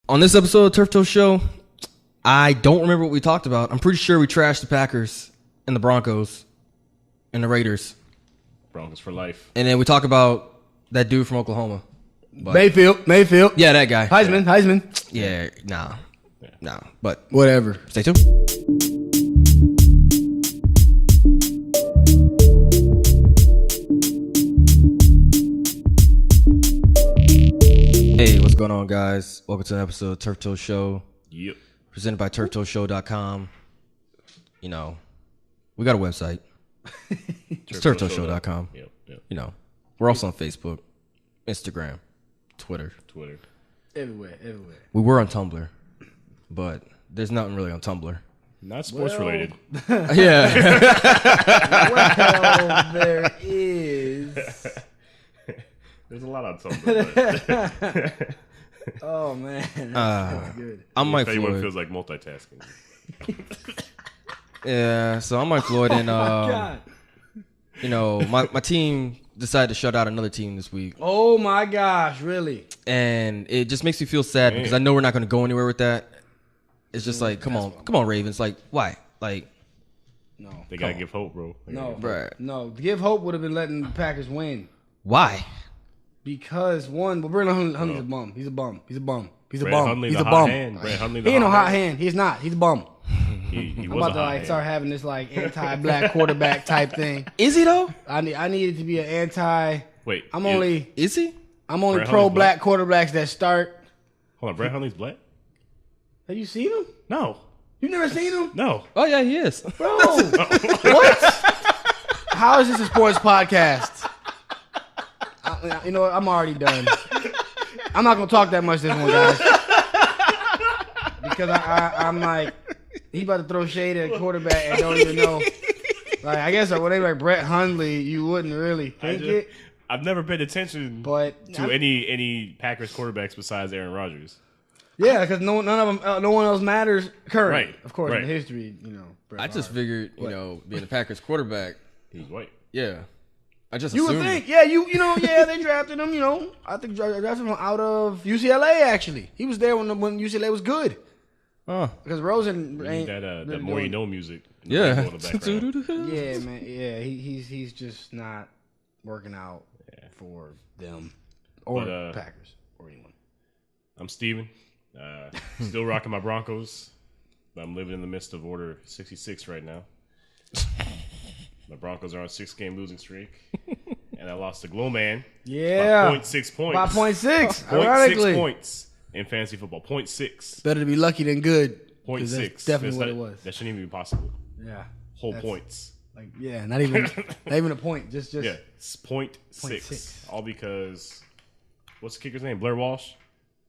On this episode of Turf Toe Show, I don't remember what we talked about. I'm pretty sure we trashed the Packers and the Broncos and the Raiders. Broncos for life. And then we talk about that dude from Oklahoma. But, Mayfield. Yeah, that guy. Heisman. Yeah, nah. But Whatever. stay tuned. Hey, what's going on, guys? Welcome to an episode of Turf Toe Show. Yep. Presented by turftoeshow.com. You know, we got a website. It's turftoeshow.com. Yep. You know, we're also on Facebook, Instagram, Twitter. Everywhere. We were on Tumblr, but there's nothing really on Tumblr. Not sports related. Yeah. Well, there is. There's a lot on Tumblr. Oh, man. Good. I'm Mike If anyone Floyd. feels like multitasking. Yeah, so I'm Mike Floyd, and God. you know, my team decided to shut out another team this week, Oh, my gosh. Really? and it just makes me feel sad because I know we're not going to go anywhere with that. It's just like, come on, Ravens. Like, why? Like, No. They gotta give hope, bro. bruh. No. Give hope would have been letting the Packers win. Why? Because, one, but Brandon Hundley's a bum. He's a bum. He's a bum. He's a Brad bum. Hundley, He's the a hot bum. hand. Brad Hundley, He ain't no hot hand. He's not. He's a bum. He I'm was about a to hot like hand. start having this like anti-black quarterback type thing. Is he though? I need it to be an anti. Wait. I'm you- only Is he? Brad pro Hundley's black quarterbacks that start. Hold on, Brad Hundley's black? Have you seen him? No. You never seen him, No. Oh yeah, he is. bro? What? How is this a sports podcast? You know what? I'm already done. I'm not gonna talk that much this one, guys, because I'm like he about to throw shade at a quarterback and don't even know. Like I guess when they like Brett Hundley, you wouldn't really think it. I've never paid attention But to any Packers quarterbacks besides Aaron Rodgers. Yeah, because no one else matters current. Right, Of course, right. in history, you know. Brett I just Favre. figured, you know, being the Packers quarterback. He's white. Yeah, I just You assumed. would think, yeah, they drafted him. You know, I think drafted him out of UCLA. Actually, he was there when UCLA was good Oh, because Rosen You ain't need that really more you doing- know music. yeah. In the background. Yeah, man. Yeah, he's just not working out for them or But, Packers or anyone. I'm Steven. Still rocking my Broncos. I'm living in the midst of Order 66 right now. My Broncos are on a 6-game losing streak. And I lost to Glow Man Yeah, by 0.6 points. by 0.6. 0.6 Ironically, points in fantasy football. 0.6. better to be lucky than good. 'cause 0.6. That's definitely what That- it was. That shouldn't even be possible. Yeah, Whole That's- points. like not even a point. Just Yeah, it's 0.6. 0.6. All because, what's the kicker's name? Blair Walsh?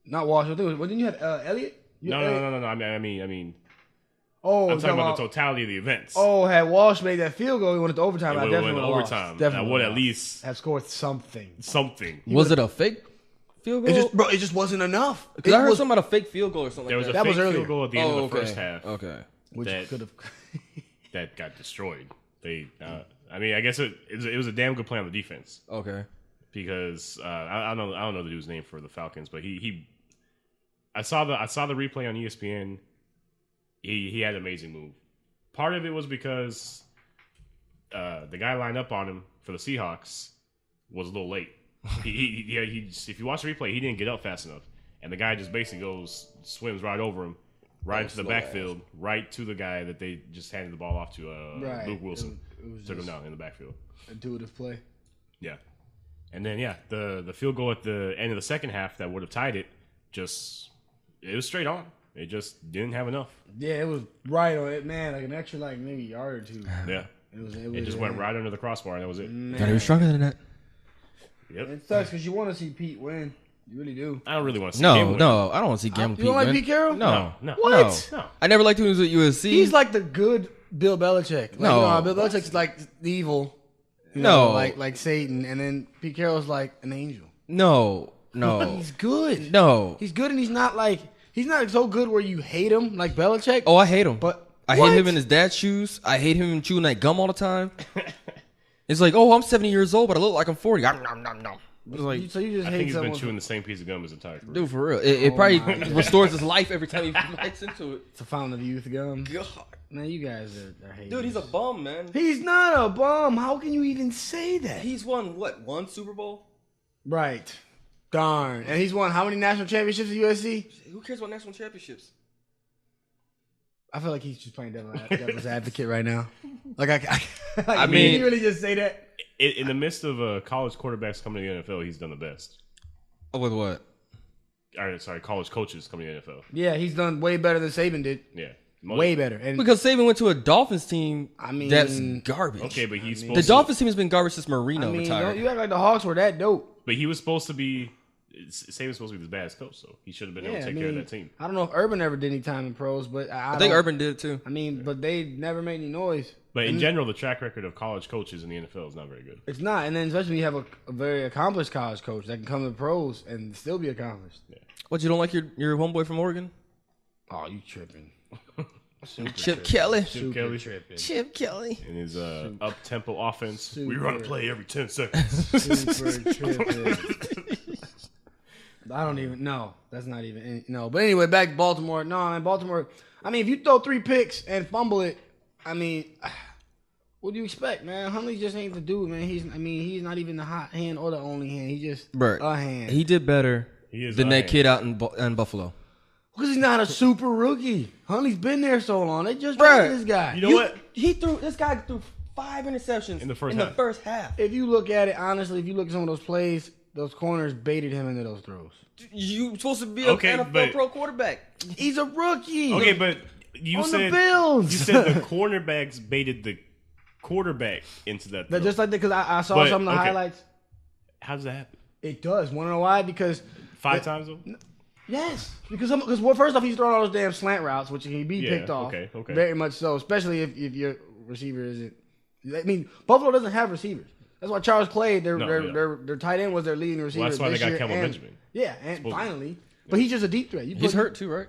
Not Washington. Well, didn't you have Elliott? No. I mean, Oh, I'm talking about the totality of the events. had Walsh made that field goal, he went into overtime. It I would definitely win would have overtime. lost. Definitely I would at lost. least have scored something. something. Was it a fake field goal? It just wasn't enough. Because I heard something about a fake field goal or something There was like a that. That was fake earlier. field goal at the end of the okay. first half Okay. which that- could have. that got destroyed. I mean, I guess it was a damn good play on the defense Okay. because I don't know the dude's name for the Falcons, but I saw the replay on ESPN. He had an amazing move. Part of it was because the guy lined up on him for the Seahawks was a little late. If you watch the replay, he didn't get up fast enough, and the guy just basically swims right over him, right into the slow backfield, right to the guy that they just handed the ball off to, Right. Luke Wilson. It was Took him just down in the backfield. intuitive play. Yeah, and then the field goal at the end of the second half that would have tied it, it was straight on. It just didn't have enough. Yeah, it was right on it, man. Like an extra, maybe yard or two. Yeah, It just went right under the crossbar, and that was it. Thought he was stronger than that. Yep. It sucks because you want to see Pete win. You really do. I don't really want to see him win. No, I don't want to see Gamble You don't like win. Pete Carroll? No. No. What? No. I never liked when he was at USC. He's like the good Bill Belichick. Like, No. you know how Bill Belichick's like the evil. You No. know, like Satan, and then Pete Carroll's like an angel. No. He's good. No. He's good, and he's not so good where you hate him like Belichick. Oh, I hate him. But I hate him in his dad's shoes. I hate him chewing that gum all the time. It's like, oh, I'm 70 years old, but I look like I'm 40. Nom, nom, nom, nom. It's like, So you just I hate think he's been someone. chewing the same piece of gum his entire career. dude, for real. It probably restores his life every time he bites into it. It's a fountain of youth gum. God. Man, you guys are hating. Dude, he's a bum, man. He's not a bum. How can you even say that? He's won, what, one Super Bowl? Right. Darn. And he's won how many national championships at USC? Who cares about national championships? I feel like he's just playing devil's advocate right now. Like I mean, did he really just say that? In the midst of college quarterbacks coming to the NFL, he's done the best. With what? Sorry, college coaches coming to the NFL. Yeah, he's done way better than Saban did. Yeah. Way better. And Because Saban went to a Dolphins team that's mean, garbage. Okay, but he's The supposed to, Dolphins team has been garbage since Marino don't retired. you act like the Hawks were that dope. But he was supposed to be. Saban's supposed to be the best coach, so he should have been able to take care of that team. I don't know if Urban ever did any time in pros, but I think Urban did it too. I mean, but they never made any noise. But in general, the track record of college coaches in the NFL is not very good. It's not, and then especially when you have a very accomplished college coach that can come to the pros and still be accomplished. Yeah. What, you don't like your homeboy from Oregon? Oh, you tripping? Chip Kelly. Chip Kelly tripping. Chip Kelly. and his up-tempo offense. We Super. run a play every 10 seconds. Super tripping. I don't even know. That's not even no. But anyway, back to Baltimore. No, man, Baltimore. I mean, if you throw 3 picks and fumble it, I mean, what do you expect, man? Huntley just ain't the dude, man. He's not even the hot hand or the only hand. He's just a hand. He did better than that kid out in Buffalo. Because he's not a super rookie. Huntley's been there so long. They just drafted this guy. You know what? This guy threw 5 interceptions In the first half. If you look at it honestly, if you look at some of those plays, those corners baited him into those throws. You supposed to be an NFL pro quarterback. He's a rookie. Okay, but you on said the Bills. you said the cornerbacks baited the quarterback into that. But throw. just like that, because I saw some of the highlights. How does that happen? It does. Want to know why? Because 5 times though. yes, because first off, he's throwing all those damn slant routes, which he be picked off. Okay. Very much so, especially if your receiver isn't. I mean, Buffalo doesn't have receivers. That's why Charles Clay, their tight end was their leading receiver. Well, that's why they got Kelvin and, Benjamin. Yeah, and finally, but he's just a deep threat. He's hurt too, right?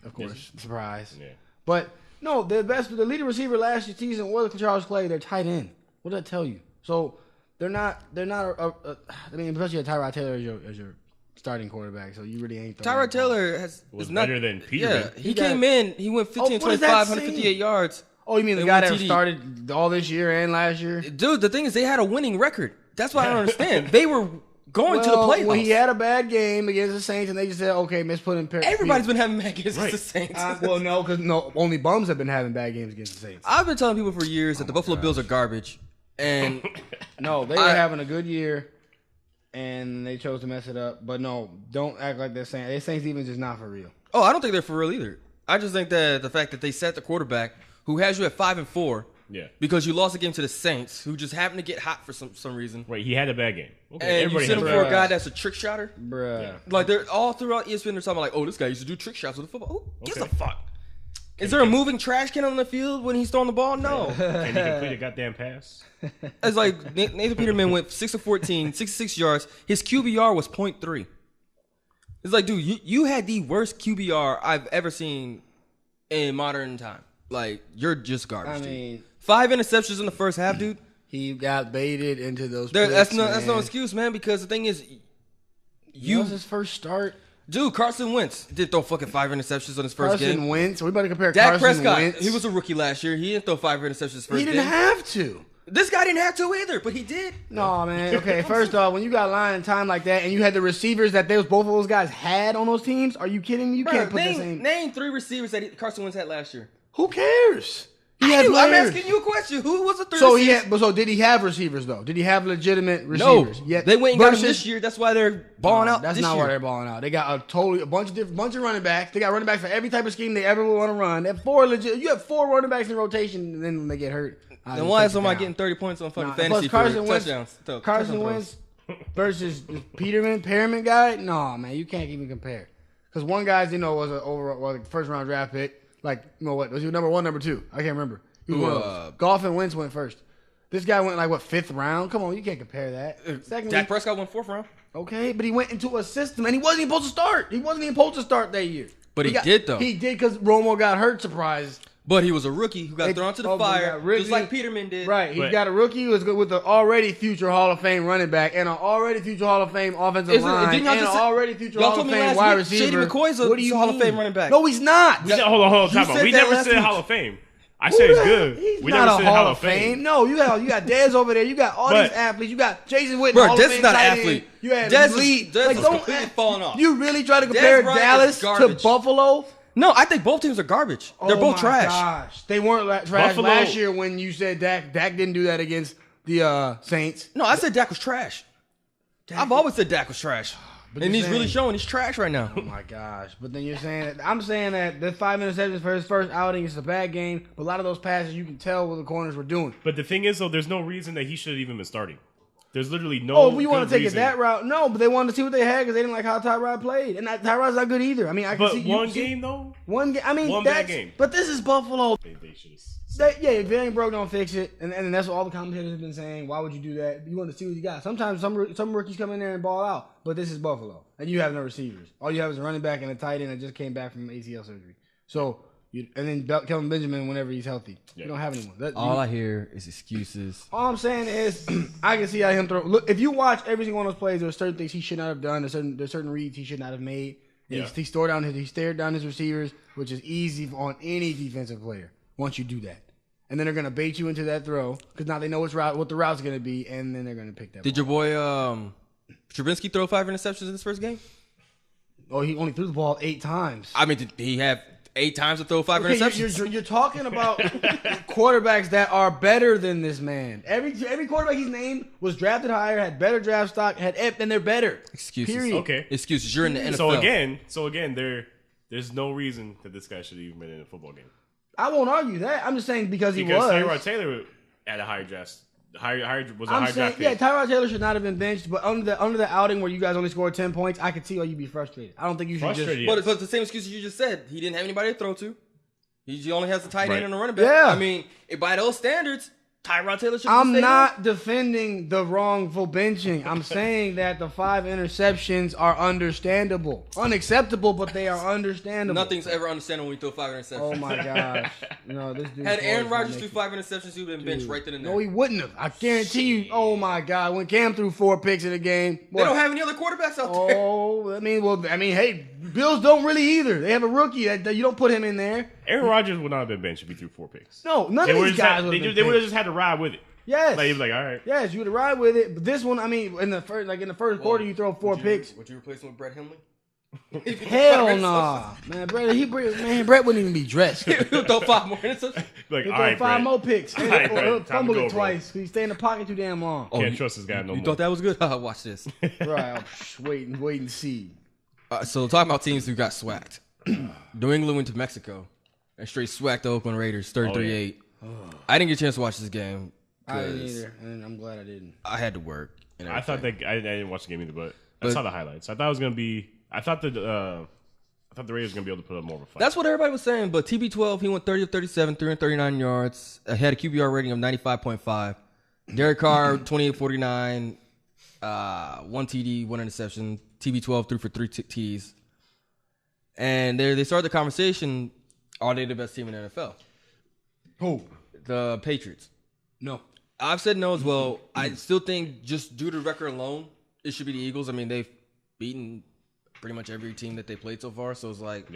Of course, surprise. Yeah. But no, the leading receiver last season was Charles Clay. Their tight end. What did that tell you? So they're not. I mean, especially Tyrod Taylor as your starting quarterback. So you really ain't. Tyrod Taylor was better than Peterman. Yeah, he came in. He went 15, 25, 158 yards. Oh, you mean the guy that started all this year and last year? Dude, the thing is, they had a winning record. That's why I don't understand. They were going to the playoffs. Well, he had a bad game against the Saints, and they just said, "Okay, let's put him." Everybody's been having bad games against the Saints. No, because only bums have been having bad games against the Saints. I've been telling people for years that the Buffalo Bills are garbage, and no, they were having a good year, and they chose to mess it up. But no, don't act like they're saying their Saints even just not for real. Oh, I don't think they're for real either. I just think that the fact that they set the quarterback who has you at 5-4. Yeah. Because you lost a game to the Saints, who just happened to get hot for some reason. Right, he had a bad game. Okay, and you send him for a guy that's a trick shotter? Bruh. Yeah. Like, they're all throughout ESPN, they're talking like, oh, this guy used to do trick shots with the football. Who gives a fuck? Is there a moving trash can on the field when he's throwing the ball? No. Can he complete a goddamn pass? It's like Nathan Peterman went 6 of 14, 66 yards. His QBR was 0.3. It's like, dude, you had the worst QBR I've ever seen in modern time. Like, you're just garbage, dude. 5 interceptions in the first half, dude. He got baited into those. That's no excuse, man. Because the thing is, that was his first start. Dude, Carson Wentz did throw fucking 5 interceptions on his first game. Carson Wentz. We about to compare Dak Carson Prescott. Wentz. He was a rookie last year. He didn't throw 5 interceptions his first game. He didn't have to. This guy didn't have to either, but he did. No, man. Okay, first off, when you got line and time like that, and you had the receivers that both of those guys had on those teams, are you kidding me? You can't put the same. Name 3 receivers that Carson Wentz had last year. Who cares? I'm asking you a question. Who was the 3 receivers? So did he have receivers though? Did he have legitimate receivers? No. They went and got him this year. That's why they're balling out. That's this not year. why they're balling out. They got a bunch of running backs. They got running backs for every type of scheme they ever want to run. They have 4 legit. You have 4 running backs in rotation, and then when they get hurt, then why is somebody getting 30 points on fucking fantasy for touchdowns? Carson Wentz versus Perriman guy? No, man, you can't even compare. Because one guy's was a first round draft pick. Like, what was he number 1, number 2? I can't remember. Goff and Wentz went first. This guy went 5th round. Come on, you can't compare that. Secondly, Dak Prescott went 4th round. Okay, but he went into a system and he wasn't even supposed to start. He wasn't even supposed to start that year. But he did though. He did because Romo got hurt. Surprise. But he was a rookie who got thrown to the fire, Ridley, just like Peterman did. Right, he's got a rookie who was good with an already future Hall of Fame running back and an already future Hall of Fame offensive line and an already future Hall of Fame wide receiver. Shady McCoy's a Hall of Fame running back. No, he's not. Hold on, time out. We never said Hall of Fame. I said he's good. He's we not never a said Hall of Fame. No, you got Dez over there. You got all these athletes. You got Jason Witten. Bro, Hall Dez of Fame is not an tight end. athlete. You had Dez Lee. is completely falling off. You really try to compare Dallas to Buffalo? No, I think both teams are garbage. They're both trash. Gosh, they weren't trash last year when you said Dak. Dak didn't do that against the Saints. No, I said Dak was trash. I've always said Dak was trash. And he's really showing he's trash right now. Oh my gosh! But then you're saying that I'm saying that the 5 interceptions for his first outing is a bad game. But a lot of those passes you can tell what the corners were doing. But the thing is, though, there's no reason that he should have even been starting. There's literally no. Oh, we want to take it that route? No, but they wanted to see what they had because they didn't like how Tyrod played, and Tyrod's not good either. I mean, I can see one game though. One game. I mean, one bad game. But this is Buffalo. They should have. Yeah, if it ain't broke, don't fix it. And that's what all the commentators have been saying. Why would you do that? You want to see what you got. Sometimes some rookies come in there and ball out, but this is Buffalo, and you have no receivers. All you have is a running back and a tight end that just came back from ACL surgery. So, and then Kelvin Benjamin whenever he's healthy. You don't have anyone. I hear is excuses. All I'm saying is, I can see how him throw. Look, if you watch every single one of those plays, there's certain things he should not have done. There's certain reads he should not have made. Yeah. He stared down his receivers, which is easy on any defensive player once you do that. And then they're going to bait you into that throw because now they know what the route's going to be, and then they're going to pick that. Did your boy Trubinsky throw 5 interceptions in his first game? Oh, he only threw the ball 8 times. I mean, did he have 8 times to throw 5 interceptions? You're talking about quarterbacks that are better than this man. Every quarterback he's named was drafted higher, had better draft stock, and they're better. Excuses. Period. Okay. Excuses. You're in the NFL. So again, there's no reason that this guy should have even been in a football game. I won't argue that. I'm just saying because he was. Tyrod Taylor had a higher draft. Higher draft pick. Yeah, Tyrod Taylor should not have been benched, but under the outing where you guys only scored 10 points, I could see why you'd be frustrated. I don't think you should frustrated, just. But it's the same excuse you just said. He didn't have anybody to throw to. He only has the tight end and a running back. Yeah. I mean, by those standards, Tyrod Taylor should. I'm not defending the wrongful benching. I'm saying that the 5 interceptions are understandable, unacceptable, but they are understandable. Nothing's ever understandable when you throw 5 interceptions. Oh my gosh! No, this dude. Had Aaron Rodgers threw 5 interceptions, he would have been benched right then and there. No, he wouldn't have. I guarantee you. Oh my God! When Cam threw 4 picks in a game, they don't have any other quarterbacks out there. Oh, hey, Bills don't really either. They have a rookie that you don't put him in there. Aaron Rodgers would not have been benched if he threw 4 picks. No, none of these guys would have. They would have just had to ride with it. Yes. Like, he was like, all right. Yes, you would have ride with it. But this one, I mean, in the first quarter, you throw 4 picks. Would you replace him with Brett Hundley? Hell nah, man. Brett wouldn't even be dressed. He'll throw 5 more interceptions. Like, He'll all throw right, 5 Brett. more picks. All right, Brett. He'll fumble Time to it go, twice. He stay in the pocket too damn long. Can't trust this guy no more. You thought that was good? Watch this. Right. Wait and see. So talking about teams who got swacked. New England went to Mexico and straight swacked the Oakland Raiders 33-8. I didn't get a chance to watch this game. I didn't either, and I'm glad I didn't. I had to work. I thought that I didn't watch the game either, but I saw the highlights. I thought it was gonna be. I thought the Raiders were gonna be able to put up more of a fight. That's what everybody was saying. But TB12, he went 30 of 37, 339 yards. Had a QBR rating of 95.5. Derek Carr 28-49, 1 TD, 1 interception. TB12 threw for 3 Ts. And they started the conversation. Are they the best team in the NFL? Who? The Patriots. No. I've said no as well. I still think just due to record alone, it should be the Eagles. I mean, they've beaten pretty much every team that they played so far. So it's like,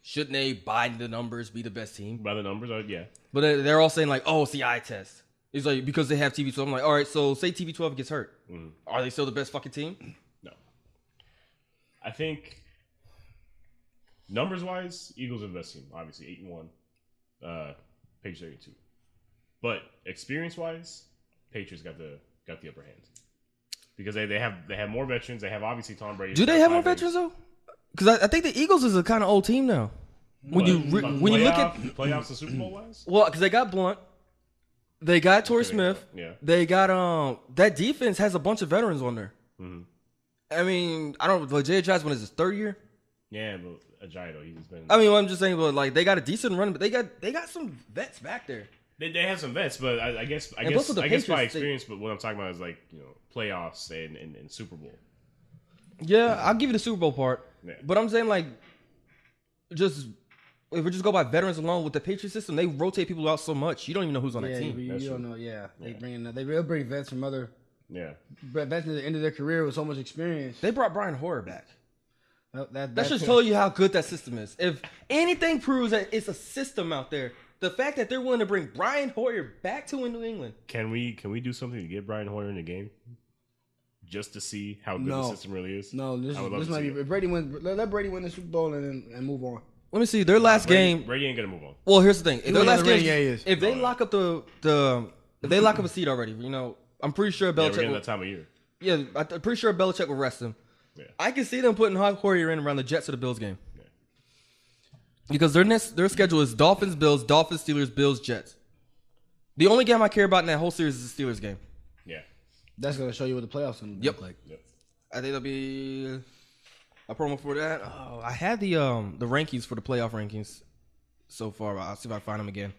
shouldn't they, by the numbers, be the best team? By the numbers, yeah. But they're all saying like, oh, it's the eye test. It's like, because they have TB12. I'm like, all right, so say TB12 gets hurt. Mm-hmm. Are they still the best fucking team? No. I think numbers-wise, Eagles are the best team. Obviously, 8-1. Patriots 8-2. But experience-wise, Patriots got the upper hand because they have more veterans. They have obviously Tom Brady. Do they have more veterans though? Because I think the Eagles is a kind of old team now. When you look at playoffs and Super Bowl wise, well, because they got Blunt, they got Torrey Smith, they got that defense has a bunch of veterans on there. Mm-hmm. I mean, I don't know. Jay Ajayi, when is his 3rd year? Yeah, but Ajayi though, he's been. I mean, I'm just saying, but like they got a decent run, but they got some vets back there. They have some vets, but I guess by experience. But what I'm talking about is like playoffs and Super Bowl. Yeah, I'll give you the Super Bowl part, but I'm saying like just if we just go by veterans alone with the Patriot system, they rotate people out so much. You don't even know who's on that team. You don't know. Yeah, they'll bring vets from other. Yeah, vets at the end of their career with so much experience. They brought Brian Hoyer back. That should tell you how good that system is. If anything proves that it's a system out there, the fact that they're willing to bring Brian Hoyer back to New England. Can we do something to get Brian Hoyer in the game? Just to see how good the system really is. No, this might be. If Brady win, let Brady win the Super Bowl and move on. Let me see their last game. Brady ain't gonna move on. Well, here's the thing: if their last game, if they lock up if they lock up a seat already, I'm pretty sure Belichick. We're getting that time of year. Yeah, I'm pretty sure Belichick will rest him. Yeah. I can see them putting Hoyer in around the Jets or the Bills game. Yeah. Because their schedule is Dolphins, Bills, Dolphins, Steelers, Bills, Jets. The only game I care about in that whole series is the Steelers game. Yeah. That's going to show you what the playoffs will look like. Yep. I think there'll be a promo for that. Oh, I had the rankings for the playoff rankings so far. I'll see if I find them again.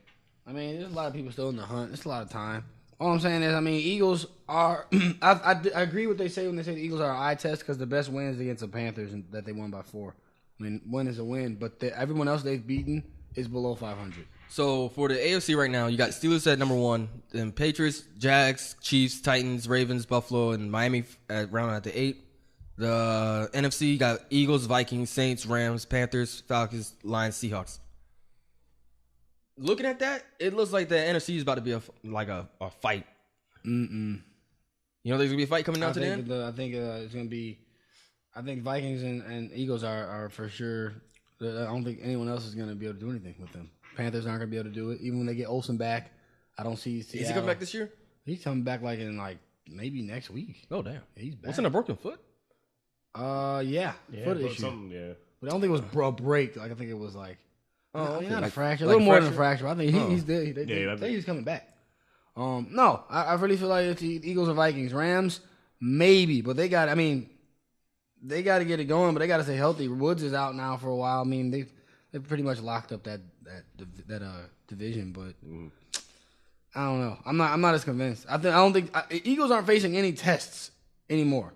I mean, there's a lot of people still in the hunt. It's a lot of time. All I'm saying is, Eagles are. I agree with what they say when they say the Eagles are an eye test because the best win is against the Panthers and that they won by 4. Win is a win, but everyone else they've beaten is below 500. So for the AFC right now, you got Steelers at number 1, then Patriots, Jags, Chiefs, Titans, Ravens, Buffalo, and Miami round out the 8. The NFC got Eagles, Vikings, Saints, Rams, Panthers, Falcons, Lions, Seahawks. Looking at that, it looks like the NFC is about to be a fight. Mm-mm. You know there's going to be a fight coming down to the end? I think it's going to be... I think Vikings and Eagles are for sure... I don't think anyone else is going to be able to do anything with them. Panthers aren't going to be able to do it. Even when they get Olsen back, I don't see Seattle. Is he coming back this year? He's coming back in maybe next week. Oh, damn. He's back. What's in a broken foot? Yeah. Foot issue. Yeah. But I don't think it was a break. I think it was not a fracture. A like little more than a fracture. I think he's there. I think he's coming back. No, I really feel like it's the Eagles or Vikings. Rams, maybe. But they got to get it going, but they got to stay healthy. Woods is out now for a while. They pretty much locked up that division, but I don't know. I'm not as convinced. I don't think Eagles aren't facing any tests anymore.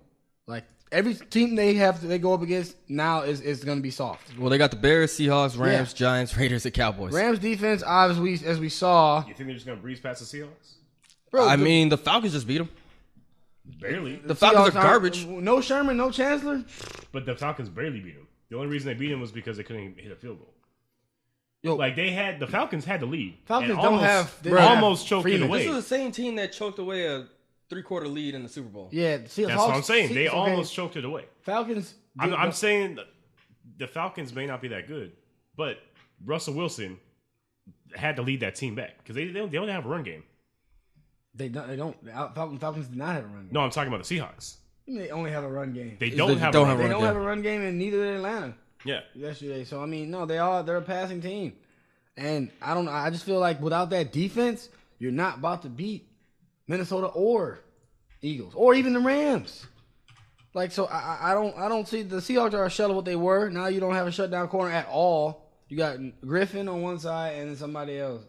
Like every team they go up against now is going to be soft. Well, they got the Bears, Seahawks, Rams, Giants, Raiders, and Cowboys. Rams defense, obviously, as we saw. You think they're just going to breeze past the Seahawks? Bro, the Falcons just beat them. Barely. The Falcons are garbage. No Sherman, no Chancellor. But the Falcons barely beat them. The only reason they beat them was because they couldn't hit a field goal. The Falcons had the lead. Falcons almost choked it away. This was the same team that choked away a 3-quarter lead in the Super Bowl. Yeah, that's what I'm saying. They almost choked it away. Falcons. I'm saying the Falcons may not be that good, but Russell Wilson had to lead that team back because they don't have a run game. They don't. Falcons do not have a run game. No, I'm talking about the Seahawks. They only have a run game. They don't have a run game, and neither did Atlanta. Yeah. Yesterday. So no, they're a passing team. And I don't know. I just feel like without that defense, you're not about to beat Minnesota or Eagles or even the Rams. So I don't see the Seahawks are a shell of what they were. Now you don't have a shutdown corner at all. You got Griffin on one side and then somebody else.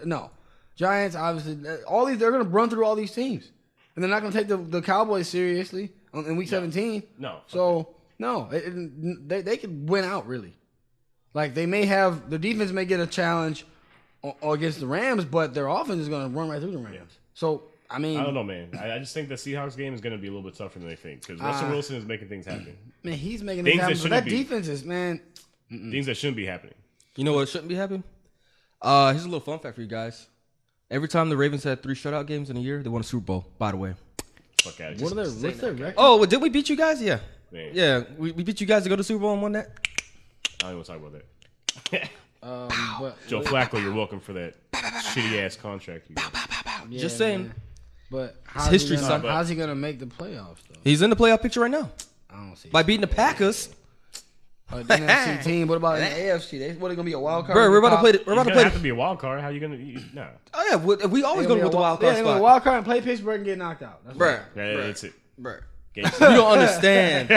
No. Giants, obviously, all these they're going to run through all these teams, and they're not going to take the Cowboys seriously in Week 17. No. So no, they could win out really. They may have the defense may get a challenge against the Rams, but their offense is going to run right through the Rams. Yeah. So I don't know, man. I just think the Seahawks game is going to be a little bit tougher than they think because Russell Wilson is making things happen. Man, he's making things happen. But that defense is things that shouldn't be happening. You know what shouldn't be happening? Here's a little fun fact for you guys. Every time the Ravens had 3 shutout games in a year, they won a Super Bowl, by the way. Fuck out of What's their record? Oh, well, did we beat you guys? Yeah. Man. Yeah, we beat you guys to go to the Super Bowl and won that? I don't even want to talk about that. Joe Flacco, you're welcome for that shitty-ass contract you got. Yeah, just saying. Man. But how's he going to make the playoffs, though? He's in the playoff picture right now. I don't see by beating the Packers. The NFC team. What about in the AFC? What are going to be a wild card? Bro, we're about to play. We're about to play. Have to be a wild card. How are you going to? No. Oh yeah, we always go with the wild card. Yeah, they're wild card and play Pittsburgh and get knocked out. That's it. Bro, you don't understand.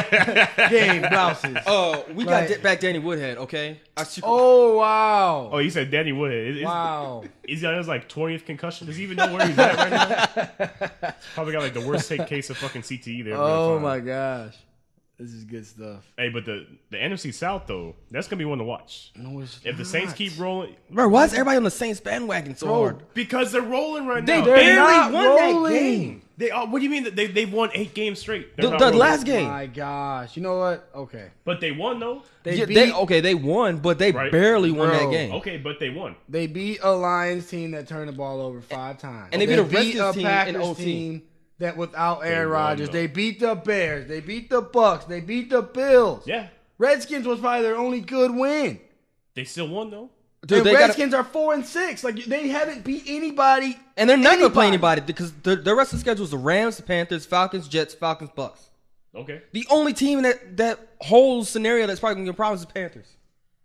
Game blouses. Oh, we got back Danny Woodhead. Okay. Oh wow. Oh, you said Danny Woodhead. Wow. He's got his 20th concussion. Does he even know where he's at right now? Probably got the worst case of fucking CTE there. Oh my gosh. This is good stuff. Hey, but the NFC South though, that's gonna be one to watch. No, it's If the not. Saints keep rolling, Bro, why is everybody on the Saints bandwagon so hard? because they're rolling right They now. barely not won that rolling. game. They what do you mean that they've won 8 games straight? They're The not rolling. last game. My gosh. You know what? Okay. But they won though. They won, but they Right. barely won Bro. that game. Okay, but they won. They beat a Lions team that turned the ball over 5 times. And they beat a Redskins team in Packers OT. team that without Aaron won, Rodgers. though. They beat the Bears. They beat the Bucks. They beat the Bills. Yeah, Redskins was probably their only good win. they still won though. The Dude, they gotta, Redskins are 4-6. Like they haven't beat anybody. and they're not going to play anybody because the rest of the schedule is the Rams, the Panthers, Falcons, Jets, Falcons, Bucks. Okay, The only team in that whole scenario that's probably going to get problems is the Panthers.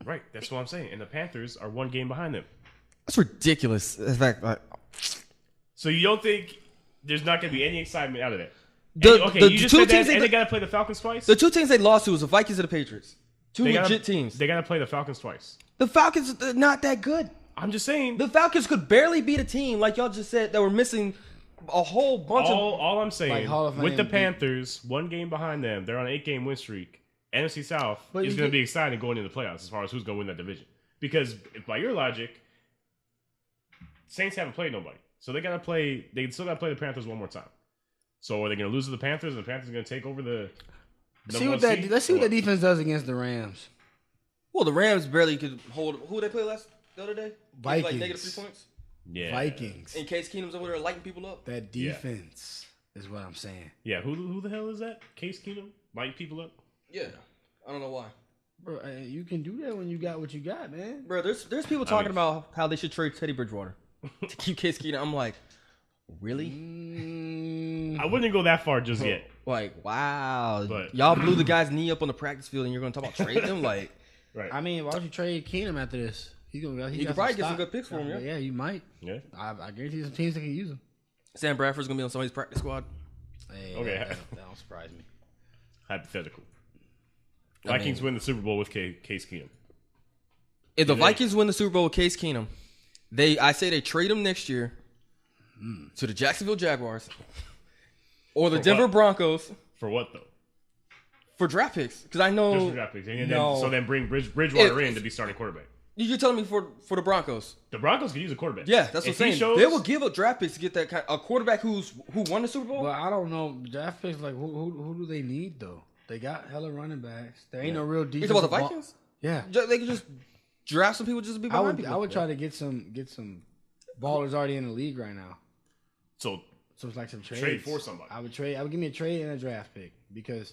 right. That's what I'm saying. And the Panthers are 1 game behind them. That's ridiculous. In fact, So you don't think there's not going to be any excitement out of that? The You just two said that, teams and they- they got to play the Falcons twice. the two teams they lost to was the Vikings and the Patriots. Two They legit gotta, teams. They got to play the Falcons twice. The Falcons are not that good. I'm just saying. The Falcons could barely beat a team, like y'all just said, that were missing a whole bunch of... All I'm saying, Like Hall of with the Fame. Panthers, 1 game behind them, they're on an 8-game win streak. NFC South But is you going to get- be exciting going into the playoffs as far as who's going to win that division. Because if by your logic, Saints haven't played nobody, so they still got to play the Panthers one more time. So are they going to lose to the Panthers, and the Panthers are going to take over the? Let's see what that defense does against the Rams. Well, the Rams barely could hold... Who they play the other day? Like Vikings. -3 points? Yeah, Vikings. In Case Keenum's over there lighting people up? That defense is what I'm saying. Yeah, who the hell is that? Case Keenum lighting people up. Yeah. I don't know why. Bro, you can do that when you got what you got, man. Bro, there's people talking about how they should trade Teddy Bridgewater to keep Case Keenum. I'm like, really? I wouldn't go that far just yet. Like, wow. But- Y'all blew the guy's knee up on the practice field and you're going to talk about trading him? Like, Right. I mean, why don't you trade Keenum after this? He You got could probably get some stock. good picks for him, yeah. Yeah, you might. Yeah. I guarantee some teams that can use him. Sam Bradford's going to be on somebody's practice squad. Hey, Okay. that don't surprise me. Hypothetical. Vikings win the Super Bowl with Case Keenum. If the they- Vikings win the Super Bowl with Case Keenum, I say they trade him next year to the Jacksonville Jaguars or the For Denver what? Broncos For what though? for draft picks. Because I know Just for draft picks. And No. then bring Bridgewater If- in to be starting quarterback. you're telling me for the Broncos. The Broncos could use a quarterback. Yeah, that's what I'm If he saying. shows- They will give up draft picks to get that a quarterback who won the Super Bowl. But I don't know. Draft picks, like, who do they need, though? They got hella running backs. There ain't no real defense. You talking about the Vikings? Yeah. They could just draft some people just to be behind people. I would try to get some ballers already in the league right now. So So it's like some trades. Trade for somebody. I would give me a trade and a draft pick because,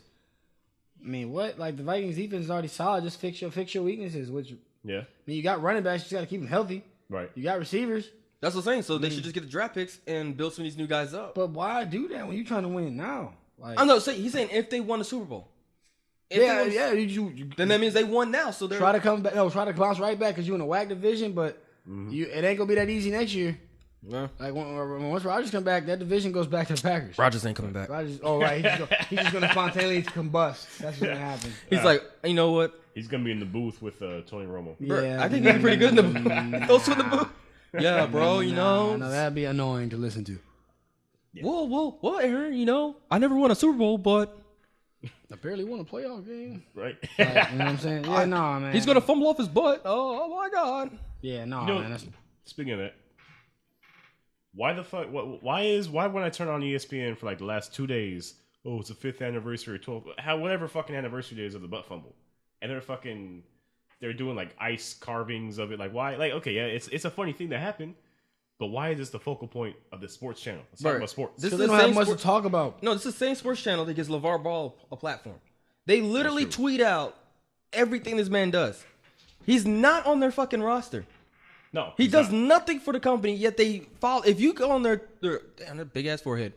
I mean, what? Like the Vikings defense is already solid. Just fix your weaknesses. Which I yeah, mean, you got running backs. You just got to keep them healthy. right. You got receivers. That's what I'm saying. So they should just get the draft picks and build some of these new guys up. But why do that when you trying to win now? Like, I know. He's saying if they won the Super Bowl. If they won- You Then that means they won now. So they're try to come back. No, try to bounce right back because you're in a whack division. But it ain't gonna be that easy next year. Yeah. Like once Rodgers come back, that division goes back to the Packers. Rodgers ain't coming back. Rodgers, oh right, he's just gonna spontaneously combust. That's what's gonna happen. He's like, you know what? He's gonna be in the booth with Tony Romo. Bro, Yeah, I think he'd be pretty good in the booth. Those two in the booth. Yeah, bro. You know. no, that'd be annoying to listen to. Well, Aaron. You know, I never won a Super Bowl, but I barely won a playoff game. Right. Like, you know what I'm saying? Yeah, no, man. he's gonna fumble off his butt. Oh my God. Yeah, no, You know, man. That's, speaking of that, why the fuck? Why when I turn on ESPN for like the last 2 days? Oh, it's the 5th anniversary, 12th, whatever fucking anniversary days of the butt fumble, and they're doing like ice carvings of it. Like why? Like okay, yeah, it's a funny thing that happened, but why is this the focal point of the sports channel? Let's talk Bro, about sports. this so is they the don't have same much sport- to talk about. No, this is the same sports channel that gives LeVar Ball a platform. They literally tweet out everything this man does. He's not on their fucking roster. No, He he's does not. nothing for the company, yet they follow. If you go on their damn, that big ass forehead.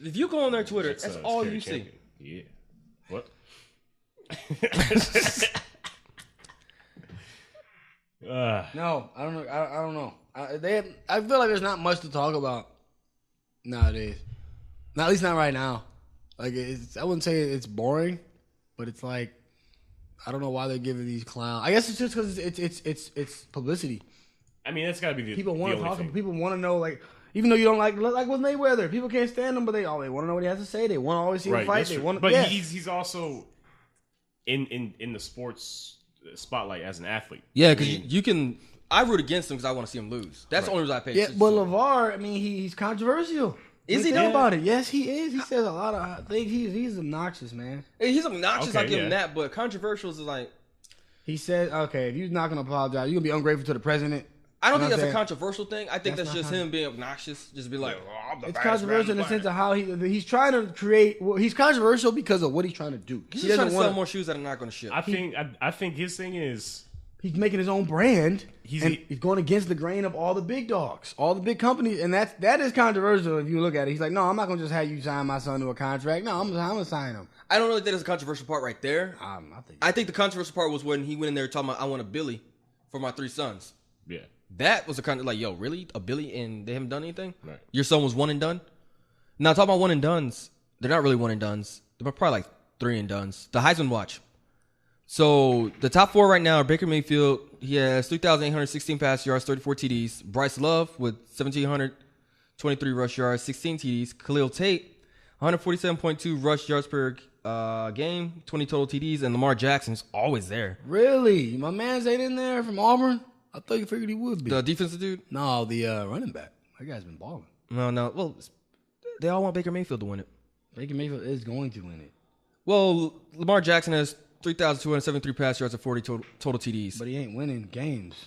If you go on their Twitter, that's all Scary you see. champion. Yeah. What? No, I don't know. I don't know. I feel like there's not much to talk about nowadays. Not at least not right now. Like I wouldn't say it's boring, but it's like I don't know why they're giving these clowns. I guess it's just because it's publicity. I mean, that's got to be the People want the to only talk. thing. People want to know. Like even though you don't like with Mayweather, people can't stand him, but they want to know what he has to say. They want to always see him Right, fight. that's They true. want. But Yeah. he's also in the sports spotlight as an athlete. Yeah, because you can. I root against him because I want to see him lose. That's the only reason I pay. Yeah, but LeVar, I mean, he's controversial. Is he think about it? Yes, he is. He says a lot of things. He's obnoxious, man. He's obnoxious. I'll give him that, but controversial is like. He said, "Okay, if you're not gonna apologize, you're gonna be ungrateful to the president." I don't think that's a controversial thing. I think that's just him being obnoxious. Just be like, oh, I'm the it's controversial in the sense of how he's trying to create. Well, he's controversial because of what he's trying to do. He's just trying to sell more shoes that are not going to ship. I think his thing is he's making his own brand. He's going against the grain of all the big dogs, all the big companies, and that is controversial if you look at it. He's like, no, I'm not going to just have you sign my son to a contract. No, I'm going to sign him. I don't really think there's a controversial part right there. I think the controversial part was when he went in there talking about, I want a Billy for my 3 sons. Yeah. That was a kind of like, yo, really? A Billy and they haven't done anything? Right. Your son was one and done? Now, talking about one and dones, they're not really one and dones. They're probably like 3 and dones. The Heisman watch. So, the top 4 right now are Baker Mayfield. He has 3,816 pass yards, 34 TDs. Bryce Love with 1,723 rush yards, 16 TDs. Khalil Tate, 147.2 rush yards per game, 20 total TDs. And Lamar Jackson's always there. Really? My man's ain't in there from Auburn? I thought you figured he would be. The defensive dude? No, the running back. That guy's been balling. No. Well, they all want Baker Mayfield to win it. Baker Mayfield is going to win it. Well, Lamar Jackson has 3,273 pass yards and 40 total TDs. But he ain't winning games.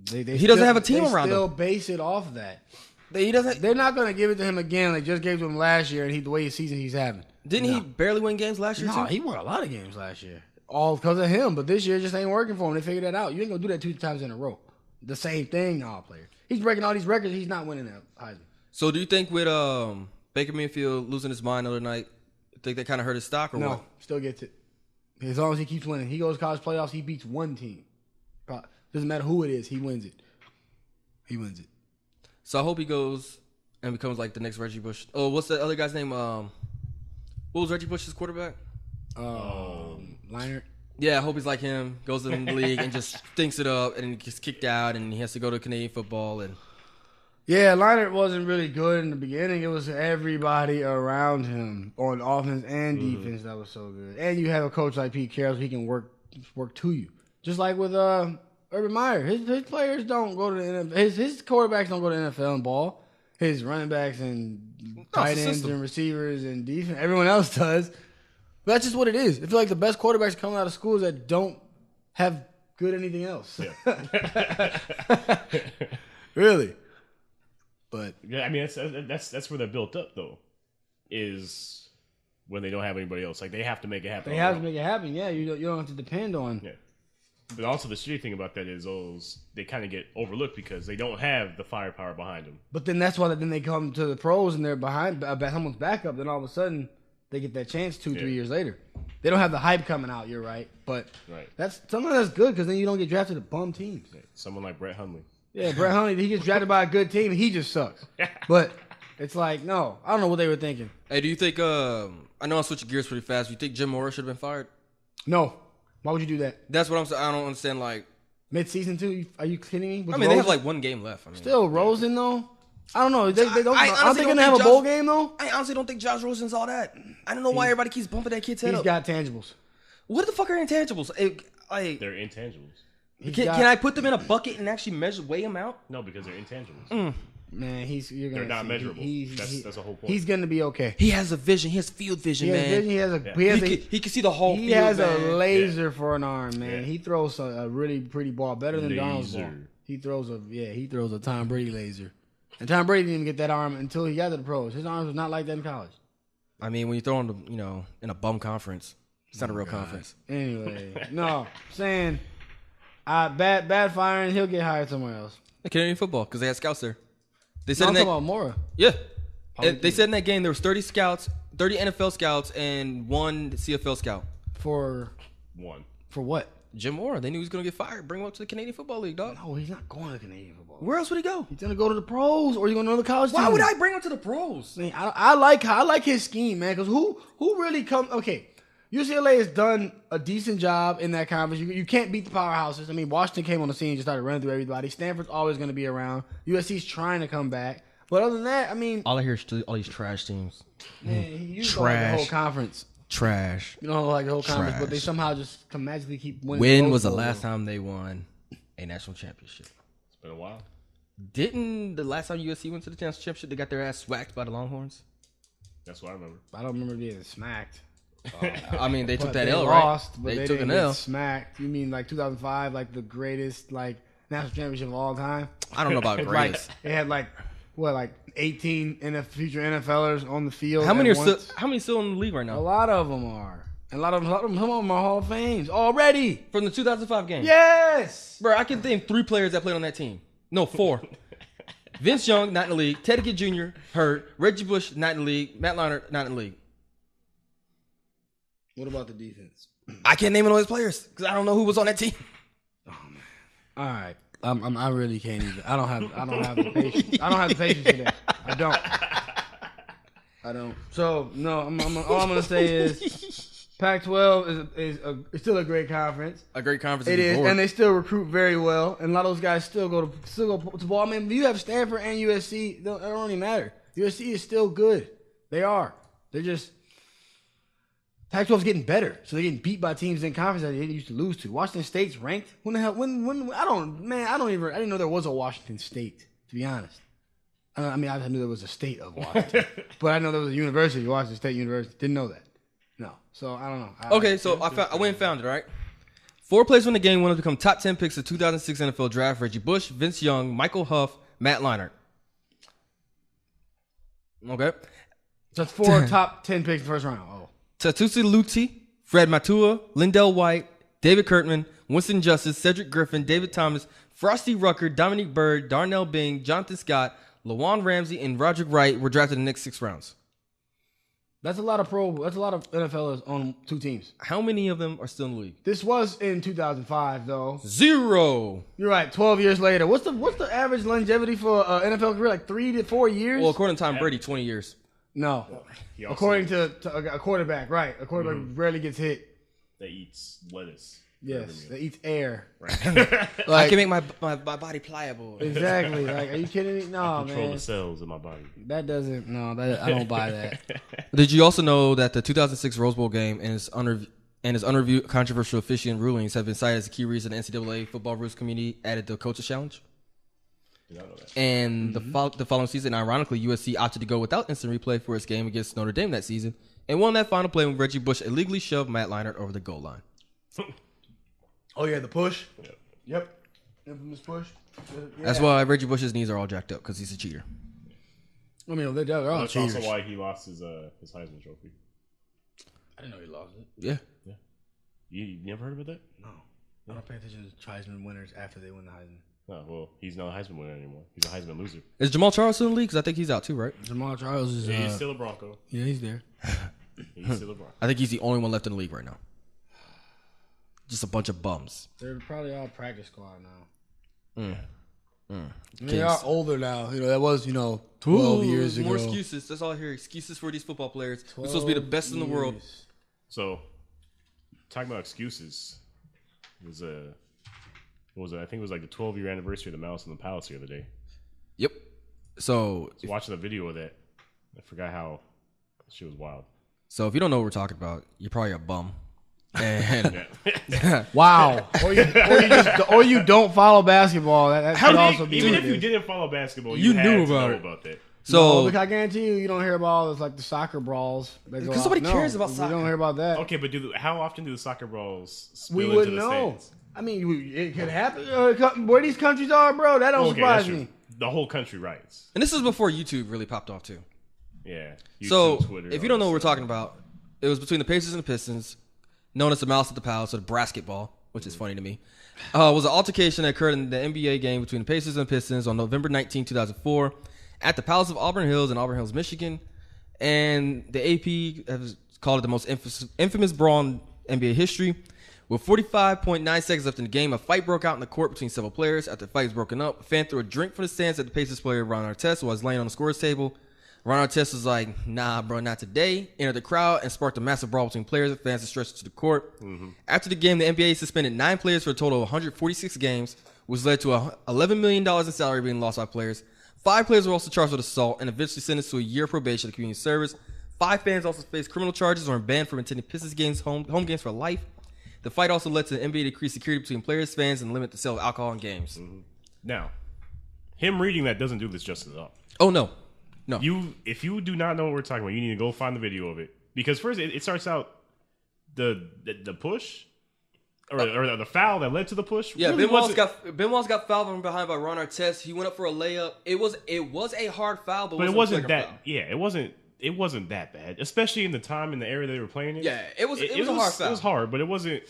He doesn't have a team around him. They still base it off of that. He doesn't. They're not going to give it to him again. They just gave it to him last year, and the way his season he's having. Didn't he barely win games last year, too? No, he won a lot of games last year. All because of him. But this year it just ain't working for him. They figured that out. You ain't going to do that 2 times in a row. The same thing, player. He's breaking all these records. He's not winning that Heisman. So do you think with Baker Mayfield losing his mind the other night, you think that kind of hurt his stock or what? No, still gets it. As long as he keeps winning. He goes to college playoffs, he beats one team. Doesn't matter who it is, he wins it. He wins it. So I hope he goes and becomes like the next Reggie Bush. Oh, what's the other guy's name? What was Reggie Bush's quarterback? Leinart. Yeah, I hope he's like him, goes in the league and just stinks it up and gets kicked out and he has to go to Canadian football. And yeah, Leinart wasn't really good in the beginning. It was everybody around him on offense and defense that was so good. And you have a coach like Pete Carroll, so he can work to you. Just like with Urban Meyer. His players don't go to the NFL. His quarterbacks don't go to the NFL and ball. His running backs and tight ends and receivers and defense, everyone else does. But that's just what it is. I feel like the best quarterbacks coming out of schools that don't have good anything else. Yeah. Really. But yeah, I mean that's where they're built up though. Is when they don't have anybody else. Like they have to make it happen. They have to make it happen. Yeah, you don't have to depend on. Yeah. But also the shitty thing about that is they kind of get overlooked because they don't have the firepower behind them. But then that's why then they come to the pros and they're behind someone's backup. Then all of a sudden they get that chance 2-3 years later. They don't have the hype coming out. You're right, but sometimes that's good because then you don't get drafted to bum teams. Yeah. Someone like Brett Hundley. Yeah, Brett Hundley, he gets drafted by a good team. He just sucks. But it's like, no, I don't know what they were thinking. Hey, do you think? I know I'm switching gears pretty fast. Do you think Jim Mora should have been fired? No. Why would you do that? That's what I'm saying. I don't understand. Like mid-season too? Are you kidding me? I mean, they have like 1 game left. I mean, still Rosen though. I don't know. They don't. Aren't they gonna have a bowl game though? I honestly don't think Josh Rosen's all that. I don't know why everybody keeps bumping that kid's head up. He's got tangibles. What the fuck are intangibles? They're intangibles. Can I put them in a bucket and actually weigh them out? No, because they're intangibles. Man, they're not measurable. That's the whole point. He's gonna be okay. He has a vision. He has field vision, man. He can see the whole field. He has a laser for an arm, man. Yeah. He throws a really pretty ball, better than Donald's ball. He throws a Tom Brady laser. And Tom Brady didn't even get that arm until he got to the pros. His arms was not like that in college. I mean, when you throw him, in a bum conference, it's not a real conference. Anyway, no, saying bad firing. He'll get hired somewhere else. Canadian football because they had scouts there. They said I'm talking about Mora. Yeah, they said in that game there was 30 scouts, 30 NFL scouts, and 1 CFL scout. For what? Jim Mora. They knew he was going to get fired. Bring him up to the Canadian Football League, dog. No, he's not going to the Canadian Football League. Where else would he go? He's going to go to the pros, or he's going to another college team. Why would I bring him to the pros? Man, I like his scheme, man. Because who really come? Okay, UCLA has done a decent job in that conference. You can't beat the powerhouses. I mean, Washington came on the scene and just started running through everybody. Stanford's always going to be around. USC's trying to come back. But other than that, I mean, all I hear is all these trash teams. Man, you trash the whole conference. Trash. You know, like the whole conference, but they Trash. somehow just can magically keep winning. When Rose was the Bowl, last though. time they won a national championship? It's been a while. Didn't the last time USC went to the national championship, they got their ass swacked by the Longhorns? That's what I remember. I don't remember being smacked. I mean, they took But that they L, lost, right? but they took didn't an get L. smacked. You mean like 2005, like the greatest like national championship of all time? I don't know about Like greatest. it had like 18 future NFLers on the field. How many at are still? once. How many still in the league right A now? lot of them are. And some of them are Hall of Fames already. From the 2005 game? Yes. Bro, I can think 3 players that played on that team. No, 4. Vince Young, not in the league. Teddy Kid Jr., hurt. Reggie Bush, not in the league. Matt Leinart, not in the league. What about the defense? I can't name all those players because I don't know who was on that team. All right. I really can't even. I don't have the patience. I don't have the patience for that. I don't. So no. All I'm gonna say is Pac-12 is still a great conference. A great conference. It is, and they still recruit very well. And a lot of those guys still go to ball. I mean, if you have Stanford and USC, it don't really matter. USC is still good. They are. They're just Pac-12 is getting better, so they're getting beat by teams in conference that they used to lose to. Washington State's ranked. When the hell? When? I didn't know there was a Washington State. To be honest, I mean, I knew there was a state of Washington, but I know there was a university, Washington State University. Didn't know that. No, so I don't know. Okay, so I went and found it, right? 4 players from the game went on to become top 10 picks of 2006 NFL Draft. Reggie Bush, Vince Young, Michael Huff, Matt Leinart. Okay. So it's 4 top 10 picks in the first round. Oh. Tatusi Luti, Fred Matua, Lindell White, David Kurtman, Winston Justice, Cedric Griffin, David Thomas, Frosty Rucker, Dominique Byrd, Darnell Bing, Jonathan Scott, Lawan Ramsey, and Roderick Wright were drafted in the next 6 rounds. That's a lot of NFLers on 2 teams. How many of them are still in the league? This was in 2005, though. 0. You're right. 12 years later, what's the average longevity for an NFL career? Like 3 to 4 years? Well, according to Tom Brady, 20 years. No. He also According to a quarterback, right? A quarterback rarely gets hit. that eats lettuce. Yes, that eats air. Right. I can make my body pliable. Exactly. Like, are you kidding me? No, Control man. the cells in my body. That doesn't. No, I don't buy that. Did you also know that the 2006 Rose Bowl game and its unreviewed controversial officiating rulings have been cited as a key reason the NCAA football rules community added the coaches challenge? Did not know that. And the following season, ironically, USC opted to go without instant replay for its game against Notre Dame that season and won that final play when Reggie Bush illegally shoved Matt Leinart over the goal line. Oh yeah, the push. Yep. Infamous push. Yeah. That's why Reggie Bush's knees are all jacked up because he's a cheater. I mean, they're all That's cheaters. also why he lost his Heisman Trophy. I didn't know he lost it. Yeah. You never heard about that? No, I don't pay attention to Heisman winners after they win the Heisman. Oh, well, he's not a Heisman winner anymore. He's a Heisman loser. Is Jamal Charles still in the league? Because I think he's out too, right? Jamal Charles is. He's still a Bronco. Yeah, he's there. He's still a Bronco. I think he's the only one left in the league right now. Just a bunch of bums. They're probably all practice squad now. They Kids. are older now. You know, that was 12 years ago. More excuses. That's all I hear. Excuses for these football players. We're supposed to be the best in the world. So, talking about excuses, it was what was it? I think it was like the 12-year anniversary of the Mouse in the Palace the other day. Yep. So, I was watching a video of that. I forgot how she was wild. so if you don't know what we're talking about, you're probably a bum. And Wow. or you don't follow basketball. That could also be. Even what if it you is. didn't follow basketball, You had knew to about know it. about that. so No, because I guarantee you don't hear about all this, like the soccer brawls. Because nobody cares about soccer. We don't hear about that. Okay, but how often do the soccer brawls spill We into wouldn't the know. stands? I mean, it could happen. Where these countries are, bro, that don't Okay, that's surprise true. me. The whole country riots. and this is before YouTube really popped off too. Yeah. So YouTube, Twitter, if you all don't know that what we're stuff. talking about, it was between the Pacers and the Pistons, known as the Mouse at the Palace, or the Basketball, which is funny to me. Was an altercation that occurred in the NBA game between the Pacers and the Pistons on November 19, 2004, at the Palace of Auburn Hills in Auburn Hills, Michigan. And the AP has called it the most infamous brawl in NBA history. With 45.9 seconds left in the game, a fight broke out in the court between several players. After the fight was broken up, a fan threw a drink from the stands at the Pacers player Ron Artest, who was laying on the scorer's table. Ron Artest was like, "Nah, bro, not today." Entered the crowd and sparked a massive brawl between players and fans that stretched to the court. After the game, the NBA suspended 9 players for a total of 146 games, which led to $11 million in salary being lost by players. 5 players were also charged with assault and eventually sentenced to a year of probation of community service. 5 fans also faced criminal charges or banned from attending Pistons games, home games for life. The fight also led to the NBA to increase security between players, fans, and limit the sale of alcohol in games. Mm-hmm. Now, him reading that doesn't do this justice at all. Oh, no. If you do not know what we're talking about, you need to go find the video of it. Because first, it starts out the push or the foul that led to the push. Yeah, really Ben Wallace got fouled from behind by Ron Artest. He went up for a layup. It was a hard foul, but it wasn't that. Foul. Yeah, it wasn't that bad, especially in the time and the area they were playing in. Yeah, it was a hard foul. It was hard, but it wasn't.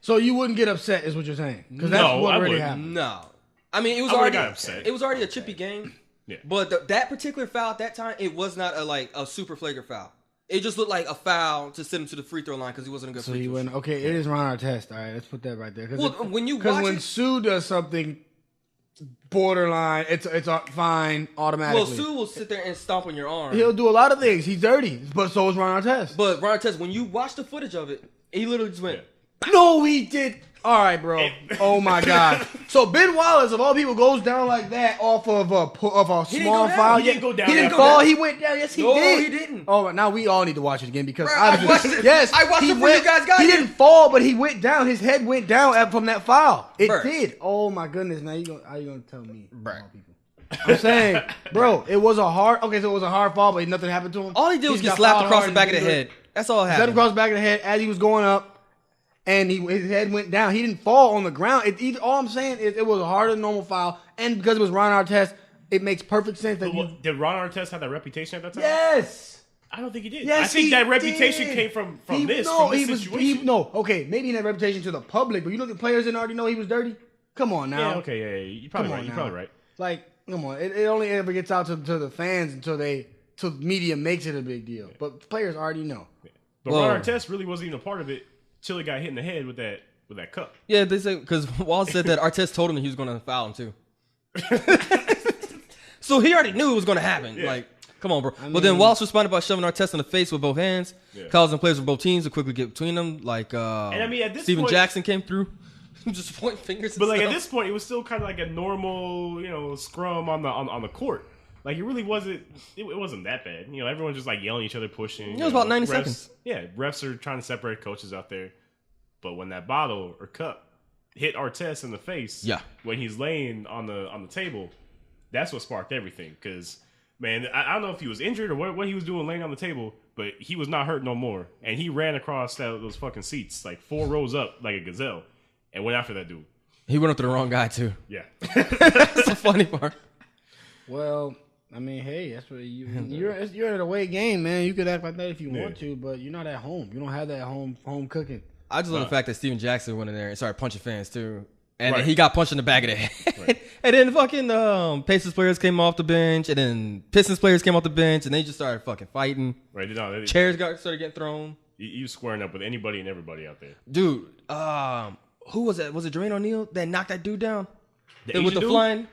So you wouldn't get upset, is what you're saying? Because that's what already happened. No, I mean it was already upset. It was already a chippy game. Yeah, but that particular foul at that time, it was not a super flagrant foul. It just looked like a foul to send him to the free throw line because he wasn't a good free throw. Okay, it is Ron Artest. All right, let's put that right there. When Sue does something borderline, it's fine automatically. Well, Sue will sit there and stomp on your arm. He'll do a lot of things. He's dirty, but so is Ron Artest. But Ron Artest, when you watch the footage of it, he literally just went. No, he did. All right, bro. Oh my God. So Ben Wallace, of all people, goes down like that off of a small foul. He didn't go down. He didn't fall. He went down. Yes, he did. No, he didn't. Oh, now we all need to watch it again because I watched it. Yes, I watched it before you guys got He here. didn't fall, but he went down. His head went down from that foul. It Bro. did. Oh my goodness. Now how you gonna tell me? Bro. I'm saying, bro, it was a hard fall, but nothing happened to him. All he did was get slapped across the back of the head. That's all that happened. Slapped across the back of the head as he was going up. And his head went down. He didn't fall on the ground. All I'm saying is it was a harder than normal foul. And because it was Ron Artest, it makes perfect sense that did Ron Artest have that reputation at that time? Yes. I don't think he did. Yes, I think that reputation came from this situation. Okay, maybe he had a reputation to the public, but you look at players and already know he was dirty. Come on now. Yeah, okay, yeah. You're probably right. You're probably right. Like, come on. It only ever gets out to the fans until media makes it a big deal. But players already know. Yeah. But Ron Artest really wasn't even a part of it till he got hit in the head with that cup. Yeah, they say because Wallace said that Artest told him that he was going to foul him too. So he already knew it was going to happen. Yeah. Like, come on, bro. But then Wallace responded by shoving Artest in the face with both hands. Yeah. College and players from both teams would quickly get between them. Like, at this Steven point, Jackson came through, just pointing fingers. But at this point, it was still kind of like a normal, scrum on the court. Like it really wasn't. It wasn't that bad. Everyone's just like yelling at each other, pushing. It was about 90 seconds. Yeah, refs are trying to separate coaches out there. But when that bottle or cup hit Artest in the face, when he's laying on the table, that's what sparked everything. Because man, I don't know if he was injured or what he was doing laying on the table, but he was not hurt no more, and he ran across those fucking seats like 4 rows up like a gazelle, and went after that dude. He went up to the wrong guy too. Yeah, that's the funny part. Well, I mean, hey, that's what you're at a away game, man. You could act like that if you want to, but you're not at home. You don't have that home cooking. I just love the fact that Steven Jackson went in there and started punching fans too, and then he got punched in the back of the head. Right. And then fucking Pacers players came off the bench, and then Pistons players came off the bench, and they just started fucking fighting. Right, chairs started getting thrown. You squaring up with anybody and everybody out there, dude. Who was that? Was it Jermaine O'Neal that knocked that dude down? With the flying.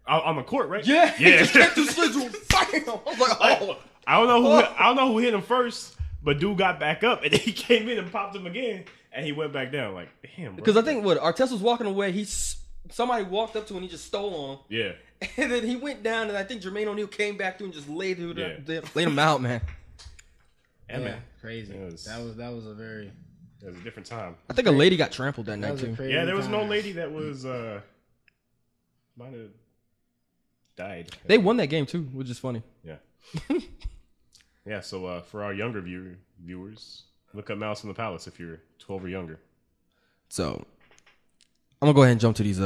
On the court, right? Yeah. He just came through slits and fucking him. I was like, oh. I don't know who hit him first, but dude got back up and then he came in and popped him again, and he went back down. Like, damn, bro. Because I think Artest was walking away. Somebody walked up to him and he just stole on him. Yeah. And then he went down, and I think Jermaine O'Neal came back through and just laid him out, man. Yeah, man. Crazy. That was a different time. I think a lady got trampled that night too. Yeah, there was no lady that was might have died. They won that game too, which is funny. Yeah. Yeah, so for our younger viewers, look up Mouse in the Palace if you're 12 or younger. So I'm gonna go ahead and jump to these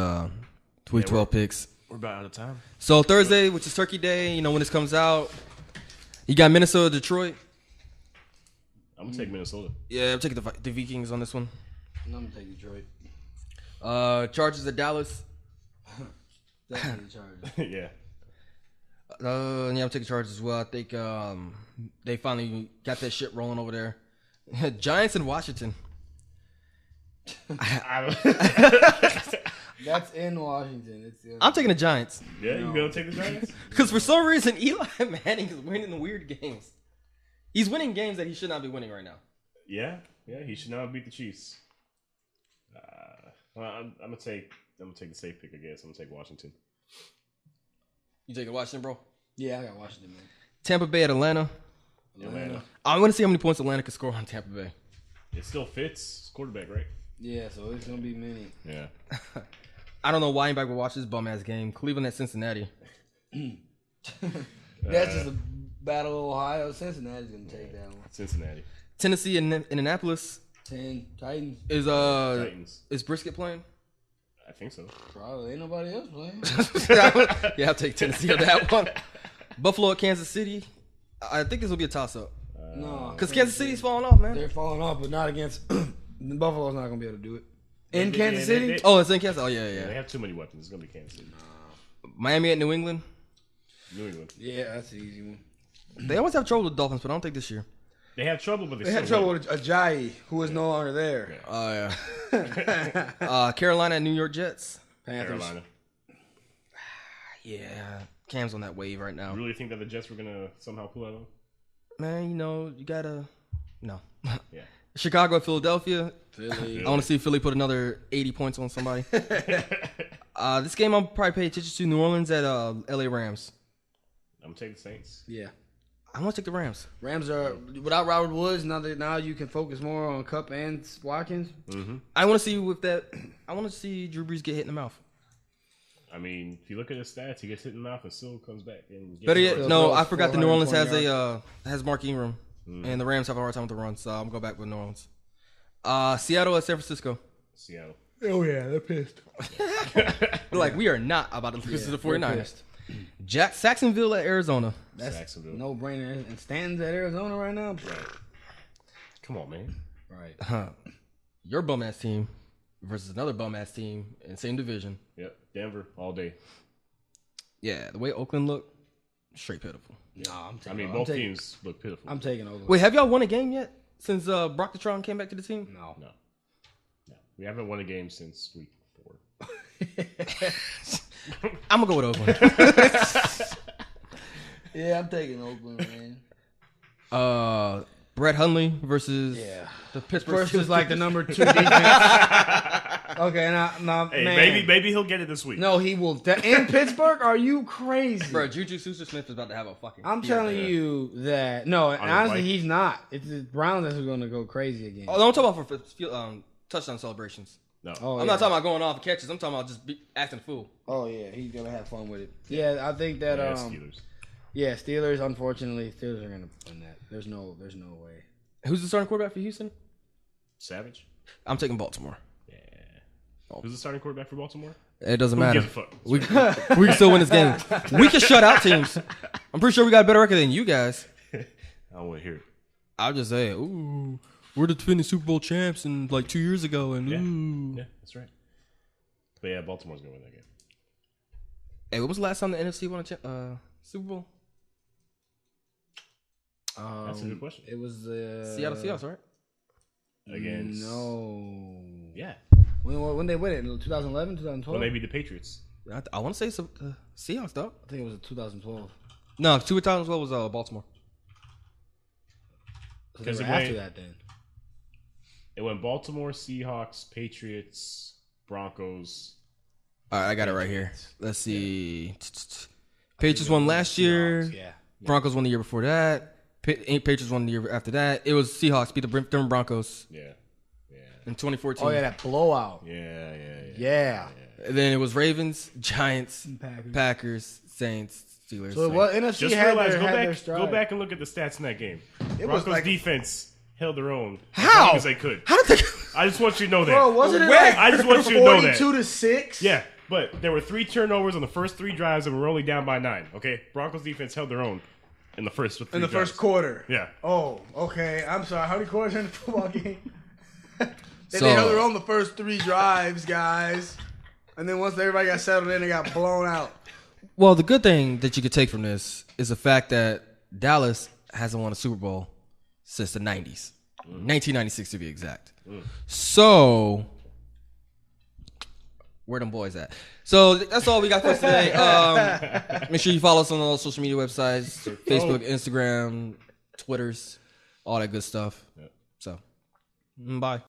Week 12 picks. We're about out of time. So Thursday, which is Turkey Day, when this comes out, you got Minnesota, Detroit. I'm gonna take Minnesota. Yeah, I'm taking the Vikings on this one. I'm gonna take Detroit. Chargers at Dallas. Definitely Chargers. Yeah. I'm taking Chargers as well. I think they finally got that shit rolling over there. Giants in Washington. That's in Washington. I'm taking the Giants. Yeah, you gonna take the Giants? Because for some reason, Eli Manning is winning the weird games. He's winning games that he should not be winning right now. Yeah, he should not beat the Chiefs. I'm gonna take the safe pick, I guess. I'm gonna take Washington. You taking Washington, bro? Yeah, I got Washington, man. Tampa Bay at Atlanta. Atlanta. I want to see how many points Atlanta can score on Tampa Bay. It still fits quarterback, right? Yeah, so it's gonna be many. Yeah. I don't know why anybody would watch this bum ass game. Cleveland at Cincinnati. That's just a battle of Ohio. Cincinnati's gonna take that one. Cincinnati. Tennessee and Indianapolis. 10 Titans. Titans. Is Brisket playing? I think so. Probably ain't nobody else playing. Yeah, I'll take Tennessee on that one. Buffalo at Kansas City. I think this will be a toss up. No, Because Kansas City's falling off, man. they're falling off, but not against Buffalo's not gonna be able to do it. In Kansas City? Oh, it's in Kansas. Oh, yeah, They yeah. have too many weapons. It's gonna be Kansas City. Miami at New England. New England. Yeah, that's an easy one. They always have trouble with the Dolphins, but I don't think this year. They have trouble, but They had trouble with Ajayi, who is no longer there. Oh, yeah. Carolina and New York Jets. Panthers. Carolina. Yeah. Cam's on that wave right now. You really think that the Jets were gonna somehow pull that off? Man, you know, you gotta. No. Yeah. Chicago at Philadelphia. Philly. I want to see Philly put another 80 points on somebody. This game I'll probably pay attention to. New Orleans at LA Rams. I'm gonna take the Saints. Yeah. I want to take the Rams. Rams are without Robert Woods. Now you can focus more on Kupp and Watkins. Mm-hmm. I want to see with that. I want to see Drew Brees get hit in the mouth. I mean, if you look at his stats, he gets hit in the mouth and still comes back and gets Better it. yet, no, I forgot that New Orleans 420 has Mark Ingram, and the Rams have a hard time with the run, so I'm going back with New Orleans. Seattle at San Francisco. Seattle. Oh yeah, they're pissed. Like, we are not about to lose to the they're 49ers. pissed. Saxonville at Arizona. That's Jacksonville. no brainer. And Stanton's at Arizona right now. Come on, man. Right. Your bum ass team versus another bum ass team in the same division. Yep. Denver all day. Yeah, the way Oakland looked, straight pitiful. No, I'm I taking. mean, both teams look pitiful. I'm taking Oakland. Wait, have y'all won a game yet since Brock Detron came back to the team? No. No. We haven't won a game since week 4. I'm gonna go with Oakland. Yeah, I'm taking Oakland, man. Brett Hundley versus the Pittsburgh First is Steelers. like the number 2 defense. Okay, now, Hey, man. maybe he'll get it this week. No, he will. In Pittsburgh? Are you crazy? Bro, Juju Smith is about to have a fucking. I'm telling you that. No, the honestly, Vikings. he's not. It's the Browns that's going to go crazy again. Oh, no, I'm talking about for touchdown celebrations. No. Oh, I'm not talking about going off catches. I'm talking about just acting a fool. Oh yeah, he's gonna have fun with it. Yeah, I think that. Yeah, Steelers. Yeah, Steelers. Unfortunately, Steelers are gonna win that. There's no way. Who's the starting quarterback for Houston? Savage. I'm taking Baltimore. Yeah. Who's the starting quarterback for Baltimore? It doesn't Who matter. gives a fuck? We can still win this game. We can shut out teams. I'm pretty sure we got a better record than you guys. I don't want to hear it. I'll just say, ooh, we're the defending Super Bowl champs and like 2 years ago, and Yeah. ooh. Yeah, that's right. But yeah, Baltimore's gonna win that game. Hey, when was the last time the NFC won a Super Bowl? That's a good question. It was Seattle Seahawks, right? Against No. Yeah. When they win it? In 2011, 2012? Well, maybe the Patriots. I want to say some Seahawks, though. I think it was 2012. No, 2012 was Baltimore. So they Because were it after went- that then. It went Baltimore, Seahawks, Patriots, Broncos. All right, I got it right here. Let's see. Patriots won last year. Yeah. Broncos won the year before that. Patriots won the year after that. It was Seahawks beat the Denver Broncos Yeah. in 2014. Oh yeah, that blowout. Yeah. Yeah. And then it was Ravens, Giants, Packers. Packers, Saints, Steelers. So what NFC Just had realize, their, go had their back, stride. go back and look at the stats in that game. It was Broncos like defense held their own How? as long as they could. How did they? I just want you to know that. Bro, wasn't it Where? like I just want you to know that. 42-6? Yeah, but there were 3 turnovers on the first 3 drives and we're only down by 9. Okay, Broncos defense held their own in the first 3 In the drives. first quarter. Yeah. Oh, okay. I'm sorry. How many quarters in the football game? They So- held their own the first 3 drives, guys. And then once everybody got settled in, they got blown out. Well, the good thing that you could take from this is the fact that Dallas hasn't won a Super Bowl since the 90s. 1996 to be exact. So, where them boys at? So that's all we got for us today. Make sure you follow us on all social media websites: Facebook, Instagram, Twitters, all that good stuff. So, bye.